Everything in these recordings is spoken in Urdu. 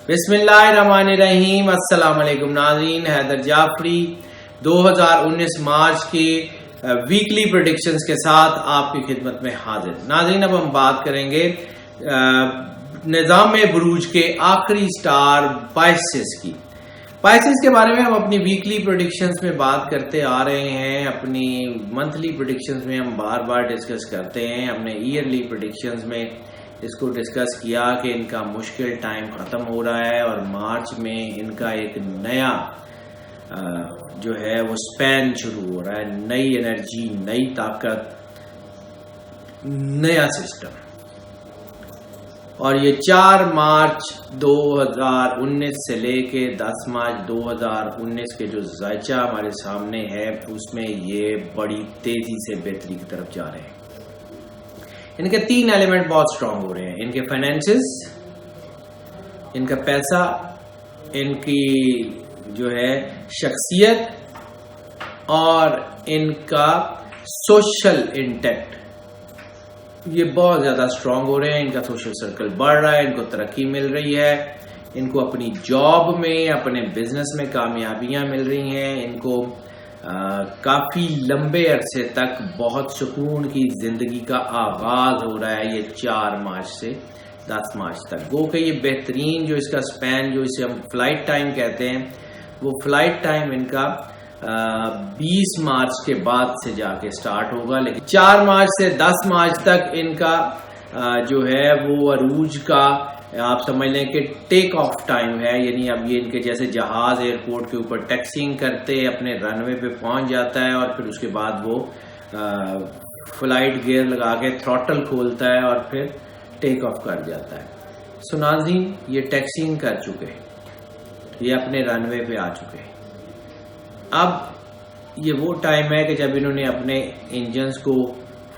بسم اللہ الرحمن الرحیم۔ السلام علیکم ناظرین، حیدر جعفری 2019 مارچ کے ویکلی پریڈکشنز کے ساتھ آپ کی خدمت میں حاضر۔ ناظرین، اب ہم بات کریں گے نظام بروج کے آخری سٹار پائسس کی۔ پائسس کے بارے میں ہم اپنی ویکلی پریڈکشنز میں بات کرتے آ رہے ہیں، اپنی منتھلی پریڈکشنز میں ہم بار بار ڈسکس کرتے ہیں، ہم نے ایئرلی پریڈکشنز میں اس کو ڈسکس کیا کہ ان کا مشکل ٹائم ختم ہو رہا ہے اور مارچ میں ان کا ایک نیا جو ہے وہ سپین شروع ہو رہا ہے، نئی انرجی، نئی طاقت، نیا سسٹم۔ اور یہ 4 مارچ 2019 سے لے کے 10 مارچ 2019 کے جو ذائچہ ہمارے سامنے ہے اس میں یہ بڑی تیزی سے بہتری کی طرف جا رہے ہیں۔ ان کے 3 ایلیمنٹ بہت سٹرونگ ہو رہے ہیں، ان کے فائنینسز، ان کا پیسہ، ان کی جو ہے شخصیت اور ان کا سوشل انٹیکٹ، یہ بہت زیادہ سٹرونگ ہو رہے ہیں۔ ان کا سوشل سرکل بڑھ رہا ہے، ان کو ترقی مل رہی ہے، ان کو اپنی جاب میں، اپنے بزنس میں کامیابیاں مل رہی ہیں، ان کو کافی لمبے عرصے تک بہت سکون کی زندگی کا آغاز ہو رہا ہے یہ 4 مارچ سے 10 مارچ تک۔ گو کہ یہ بہترین جو اس کا سپین، جو اسے ہم فلائٹ ٹائم کہتے ہیں، وہ فلائٹ ٹائم ان کا 20 مارچ کے بعد سے جا کے سٹارٹ ہوگا، لیکن 4 مارچ سے 10 مارچ تک ان کا جو ہے وہ عروج کا آپ سمجھ لیں کہ ٹیک آف ٹائم ہے، یعنی اب یہ ان کے جیسے جہاز ایئرپورٹ کے اوپر ٹیکسنگ کرتے اپنے رن وے پہ پہنچ جاتا ہے اور پھر اس کے بعد وہ فلائٹ گیئر لگا کے تھروٹل کھولتا ہے اور پھر ٹیک آف کر جاتا ہے۔ سو ناظرین، یہ ٹیکسنگ کر چکے، یہ اپنے رن وے پہ آ چکے۔ اب یہ وہ ٹائم ہے کہ جب انہوں نے اپنے انجنز کو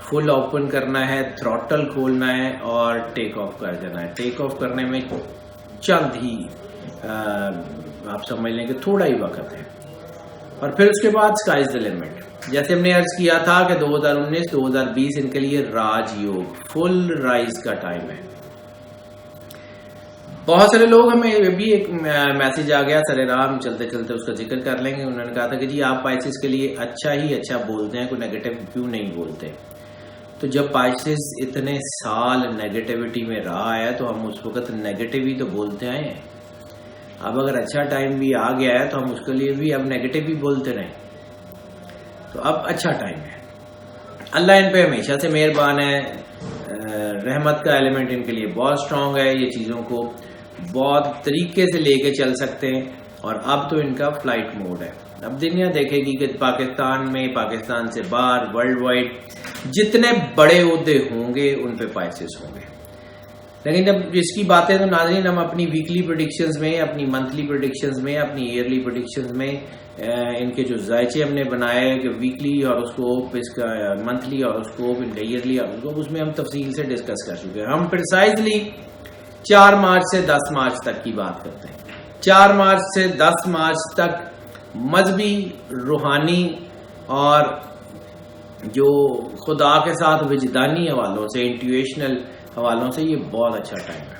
فل اوپن کرنا ہے، تھروٹل کھولنا ہے اور ٹیک آف کر دینا ہے۔ ٹیک آف کرنے میں چند ہی آپ سمجھ لیں کہ تھوڑا ہی وقت ہے، اور پھر اس کے بعد اسکائی از دی لمٹ۔ جیسے ہم نے عرض کیا تھا کہ 2019-2020 ان کے لیے راج یوگ، فل رائز کا ٹائم ہے۔ بہت سارے لوگ، ہمیں بھی ایک میسج آ گیا سر راہ، ہم چلتے چلتے اس کا ذکر کر لیں گے۔ انہوں نے کہا تھا کہ جی آپ پائسس کے لیے اچھا ہی اچھا بولتے ہیں، کوئی نیگیٹو کیوں نہیں بولتے؟ تو جب پائسس اتنے سال نیگیٹیوٹی میں رہا ہے تو ہم اس وقت نیگیٹو ہی تو بولتے آئے ہیں۔ اب اگر اچھا ٹائم بھی آ گیا ہے تو ہم اس کے لیے بھی اب نیگیٹو ہی بولتے رہیں، تو اب اچھا ٹائم ہے۔ اللہ ان پہ ہمیشہ سے مہربان ہے، رحمت کا ایلیمنٹ ان کے لیے بہت سٹرونگ ہے، یہ چیزوں کو بہت طریقے سے لے کے چل سکتے ہیں، اور اب تو ان کا فلائٹ موڈ ہے۔ اب دنیا دیکھے گی کہ پاکستان میں، پاکستان سے باہر، ورلڈ وائڈ جتنے بڑے عہدے ہوں گے ان پہ پائسس ہوں گے۔ لیکن جب اس کی باتیں تو ناظرین ہم اپنی ویکلی پریڈکشنز میں، اپنی منتھلی پریڈکشنز میں، اپنی ایئرلی پریڈکشنز میں ان کے جو ذائچے ہم نے بنائے کہ ویکلی ہاروسکوپ، اس کا منتھلی ہاروسکوپ، ان کا ایئرلی ہاروسکوپ، اس میں ہم تفصیل سے ڈسکس کر چکے ہیں۔ ہم پریسائزلی 4 مارچ سے 10 مارچ تک کی بات کرتے ہیں۔ 4 مارچ سے 10 مارچ تک مذہبی، روحانی اور جو خدا کے ساتھ وجدانی حوالوں سے، انٹیویشنل حوالوں سے، یہ بہت اچھا ٹائم ہے۔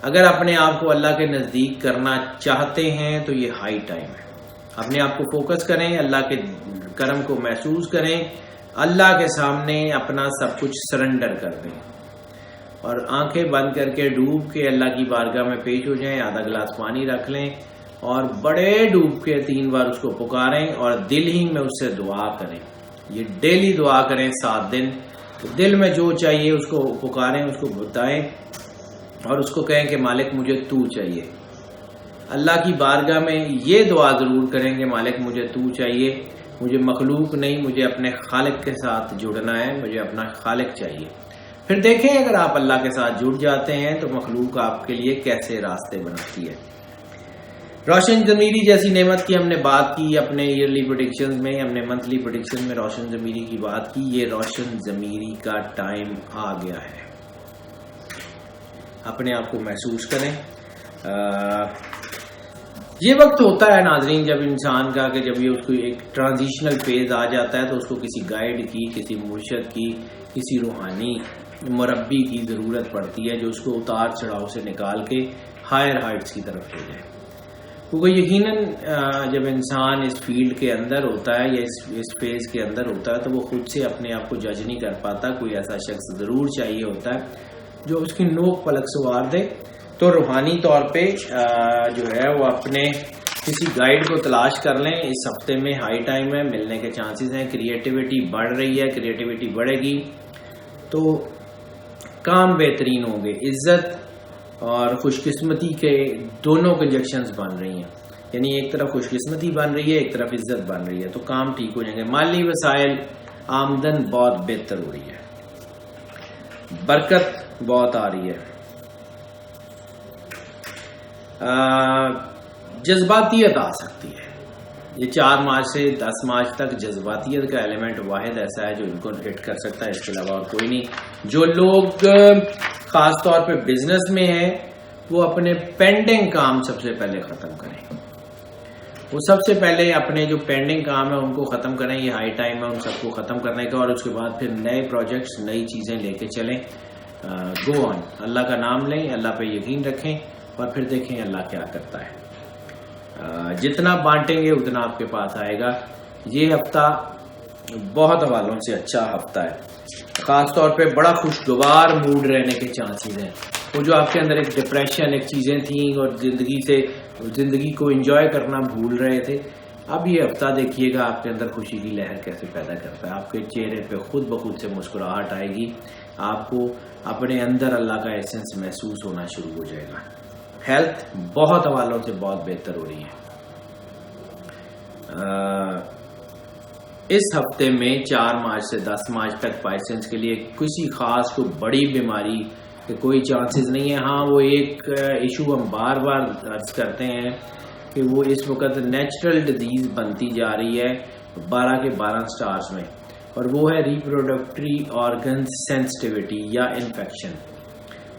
اگر اپنے آپ کو اللہ کے نزدیک کرنا چاہتے ہیں تو یہ ہائی ٹائم ہے۔ اپنے آپ کو فوکس کریں، اللہ کے کرم کو محسوس کریں، اللہ کے سامنے اپنا سب کچھ سرنڈر کر دیں اور آنکھیں بند کر کے ڈوب کے اللہ کی بارگاہ میں پیش ہو جائیں، آدھا گلاس پانی رکھ لیں اور بڑے ڈوب کے 3 بار اس کو پکاریں اور دل ہی میں اس سے دعا کریں۔ یہ ڈیلی دعا کریں 7 دن، دل میں جو چاہیے اس کو پکاریں، اس کو بتائیں اور اس کو کہیں کہ مالک مجھے تو چاہیے۔ اللہ کی بارگاہ میں یہ دعا ضرور کریں کہ مالک مجھے تو چاہیے، مجھے مخلوق نہیں، مجھے اپنے خالق کے ساتھ جڑنا ہے، مجھے اپنا خالق چاہیے۔ پھر دیکھیں اگر آپ اللہ کے ساتھ جڑ جاتے ہیں تو مخلوق آپ کے لیے کیسے راستے بناتی ہے۔ روشن ضمیری جیسی نعمت کی ہم نے بات کی اپنے ایئرلی پریڈکشنز میں، ہم نے منتھلی پریڈکشن میں روشن ضمیری کی بات کی۔ یہ روشن ضمیری کا ٹائم آ گیا ہے، اپنے آپ کو محسوس کریں۔ یہ وقت ہوتا ہے ناظرین جب انسان کا کہ جب یہ اس کو ایک ٹرانزیشنل فیز آ جاتا ہے تو اس کو کسی گائیڈ کی، کسی مرشد کی، کسی روحانی مربی کی ضرورت پڑتی ہے جو اس کو اتار چڑھاؤ سے نکال کے ہائر ہائٹس کی طرف لے جائے. کیونکہ یقیناً جب انسان اس فیلڈ کے اندر ہوتا ہے یا اس فیز کے اندر ہوتا ہے تو وہ خود سے اپنے آپ کو جج نہیں کر پاتا. کوئی ایسا شخص ضرور چاہیے ہوتا ہے جو اس کی نوک پلک سوار دے. تو روحانی طور پہ جو ہے وہ اپنے کسی گائیڈ کو تلاش کر لیں. اس ہفتے میں ہائی ٹائم ہے, ملنے کے چانسز ہیں. کریٹیوٹی بڑھ رہی ہے, کریٹیوٹی بڑھے گی تو کام بہترین ہوں گے. عزت اور خوش قسمتی کے دونوں کنجکشنز بن رہی ہیں, یعنی ایک طرف خوش قسمتی بن رہی ہے, ایک طرف عزت بن رہی ہے, تو کام ٹھیک ہو جائیں گے. مالی وسائل آمدن بہت بہتر ہو رہی ہے, برکت بہت آ رہی ہے. جذباتیت آ سکتی ہے. یہ 4 مارچ سے 10 مارچ تک جذباتیت کا ایلیمنٹ واحد ایسا ہے جو ان کو ہٹ کر سکتا ہے, اس کے علاوہ اور کوئی نہیں. جو لوگ خاص طور پہ بزنس میں ہیں وہ اپنے پینڈنگ کام سب سے پہلے ختم کریں. وہ سب سے پہلے اپنے جو پینڈنگ کام ہے ان کو ختم کریں. یہ ہائی ٹائم ہے ان سب کو ختم کرنے کا, اور اس کے بعد پھر نئے پروجیکٹس, نئی چیزیں لے کے چلیں. گو آن, اللہ کا نام لیں, اللہ پہ یقین رکھیں اور پھر دیکھیں اللہ کیا کرتا ہے. جتنا بانٹیں گے اتنا آپ کے پاس آئے گا. یہ ہفتہ بہت حوالوں سے اچھا ہفتہ ہے. خاص طور پہ بڑا خوشگوار موڈ رہنے کے چانسز ہیں. وہ جو آپ کے اندر ایک ڈپریشن, ایک چیزیں تھیں اور زندگی کو انجوائے کرنا بھول رہے تھے, اب یہ ہفتہ دیکھیے گا آپ کے اندر خوشی کی لہر کیسے پیدا کرتا ہے. آپ کے چہرے پہ خود بخود سے مسکراہٹ آئے گی, آپ کو اپنے اندر اللہ کا ایسنس محسوس ہونا شروع ہو جائے گا. ہیلتھ بہت حوالوں سے بہت بہتر ہو رہی ہے. اس ہفتے میں 4 مارچ سے 10 مارچ تک پائسنس کے لیے کسی خاص کو بڑی بیماری کے کوئی چانسز نہیں ہے. ہاں وہ ایک ایشو ہم بار بار عرض کرتے ہیں کہ وہ اس وقت نیچرل ڈیزیز بنتی جا رہی ہے 12 کے 12 سٹارز میں, اور وہ ہے ریپروڈکٹری آرگن سینسٹیوٹی یا انفیکشن.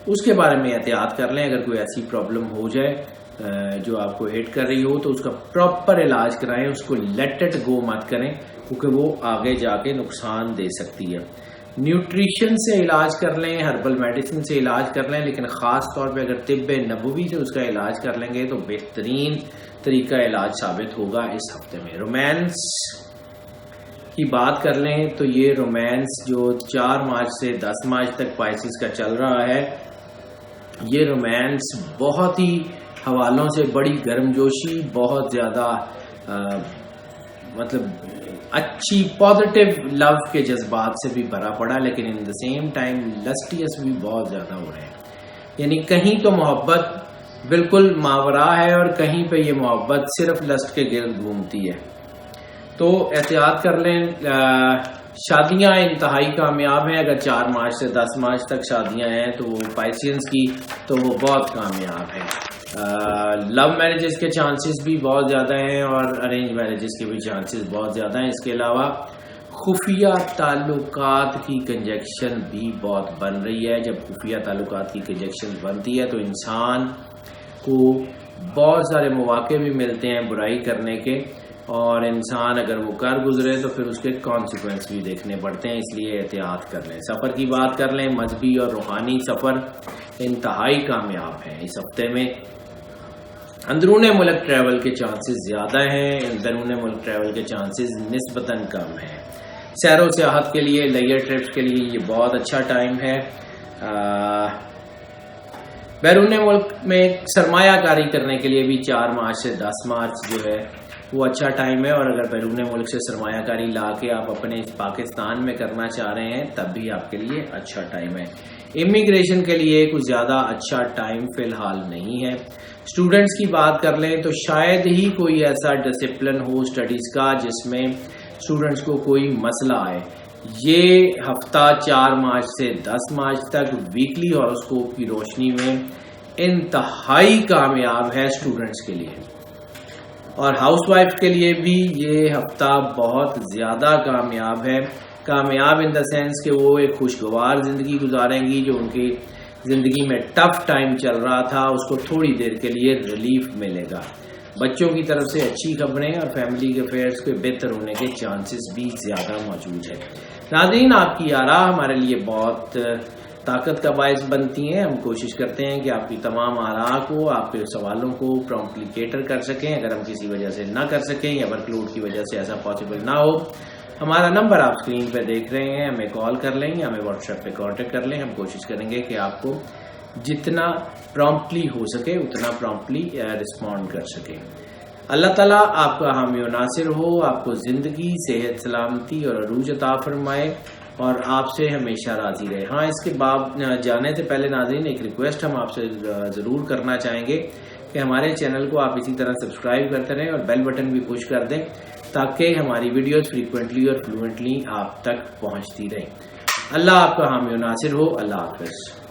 اس کے بارے میں احتیاط کر لیں. اگر کوئی ایسی پرابلم ہو جائے جو آپ کو ہٹ کر رہی ہو تو اس کا پراپر علاج کرائیں. اس کو لیٹ اٹ گو مت کریں کیونکہ وہ آگے جا کے نقصان دے سکتی ہے. نیوٹریشن سے علاج کر لیں, ہربل میڈیسن سے علاج کر لیں, لیکن خاص طور پہ اگر طب نبوی سے اس کا علاج کر لیں گے تو بہترین طریقہ علاج ثابت ہوگا اس ہفتے میں. رومانس کی بات کر لیں تو یہ رومانس جو 4 مارچ سے 10 مارچ تک پائسس کا چل رہا ہے, یہ رومانس بہت ہی حوالوں سے بڑی گرم جوشی, بہت زیادہ مطلب اچھی پازیٹیو لو کے جذبات سے بھی بھرا پڑا, لیکن ان دا سیم ٹائم لسٹیس بھی بہت زیادہ ہو رہے ہیں. یعنی کہیں تو محبت بالکل ماورا ہے اور کہیں پہ یہ محبت صرف لسٹ کے گرد گھومتی ہے. تو احتیاط کر لیں. شادیاں انتہائی کامیاب ہیں. اگر 4 مارچ سے 10 مارچ تک شادیاں ہیں تو وہ پائسینس کی تو وہ بہت کامیاب ہیں. لو میرجز کے چانسز بھی بہت زیادہ ہیں اور ارینج میرجز کے بھی چانسز بہت زیادہ ہیں. اس کے علاوہ خفیہ تعلقات کی کنجیکشن بھی بہت بن رہی ہے. جب خفیہ تعلقات کی کنجیکشن بنتی ہے تو انسان کو بہت سارے مواقع بھی ملتے ہیں برائی کرنے کے, اور انسان اگر وہ کر گزرے تو پھر اس کے کانسیکوینس بھی دیکھنے پڑتے ہیں. اس لیے احتیاط کر لیں. سفر کی بات کر لیں. مذہبی اور روحانی سفر انتہائی کامیاب ہیں اس ہفتے میں. اندرون ملک ٹریول کے چانسز زیادہ ہیں, بیرون ملک ٹریول کے چانسز نسبتاً کم ہیں. سیر و سیاحت کے لیے, لیئر ٹرپس کے لیے یہ بہت اچھا ٹائم ہے. بیرون ملک میں سرمایہ کاری کرنے کے لیے بھی 4 مارچ سے 10 مارچ جو ہے وہ اچھا ٹائم ہے. اور اگر بیرون ملک سے سرمایہ کاری لا کے آپ اپنے پاکستان میں کرنا چاہ رہے ہیں تب بھی آپ کے لیے اچھا ٹائم ہے. امیگریشن کے لیے کچھ زیادہ اچھا ٹائم فی الحال نہیں ہے. اسٹوڈنٹس کی بات کر لیں تو شاید ہی کوئی ایسا ڈسپلن ہو اسٹڈیز کا جس میں اسٹوڈنٹس کو کوئی مسئلہ آئے. یہ ہفتہ 4 مارچ سے 10 مارچ تک ویکلی ہاروسکوپ کی روشنی میں انتہائی کامیاب ہے اسٹوڈنٹس کے لیے, اور ہاؤس وائف کے لیے بھی یہ ہفتہ بہت زیادہ کامیاب ہے. کامیاب ان دا سینس کہ وہ ایک خوشگوار زندگی گزاریں گی. جو ان کی زندگی میں ٹف ٹائم چل رہا تھا اس کو تھوڑی دیر کے لیے ریلیف ملے گا. بچوں کی طرف سے اچھی خبریں اور فیملی کے افیئرس کے بہتر ہونے کے چانسز بھی زیادہ موجود ہیں. ناظرین, آپ کی آراء ہمارے لیے بہت طاقت کا باعث بنتی ہیں. ہم کوشش کرتے ہیں کہ آپ کی تمام آراء کو، آپ کے سوالوں کو پرومپٹلی کیٹر کر سکیں. اگر ہم کسی وجہ سے نہ کر سکیں یا ورک لوڈ کی وجہ سے ایسا پاسبل نہ ہو، ہمارا نمبر آپ اسکرین پہ دیکھ رہے ہیں، ہمیں کال کر لیں یا ہمیں واٹس ایپ پہ کانٹیکٹ کر لیں. ہم کوشش کریں گے کہ آپ کو جتنا پرومپٹلی ہو سکے اتنا پرومپٹلی رسپونڈ کر سکیں. اللہ تعالیٰ آپ کا حامی و ناصر ہو، آپ کو زندگی، صحت، سلامتی اور عروج عطا فرمائے اور آپ سے ہمیشہ راضی رہے. ہاں، اس کے بعد جانے سے پہلے ناظرین ایک ریکویسٹ ہم آپ سے ضرور کرنا چاہیں گے کہ ہمارے چینل کو آپ اسی طرح سبسکرائب کرتے رہیں اور بیل بٹن بھی پش کر دیں تاکہ ہماری ویڈیوز فریکوینٹلی اور فلوئنٹلی آپ تک پہنچتی رہیں. اللہ آپ کا حامی و ناصر ہو. اللہ حافظ.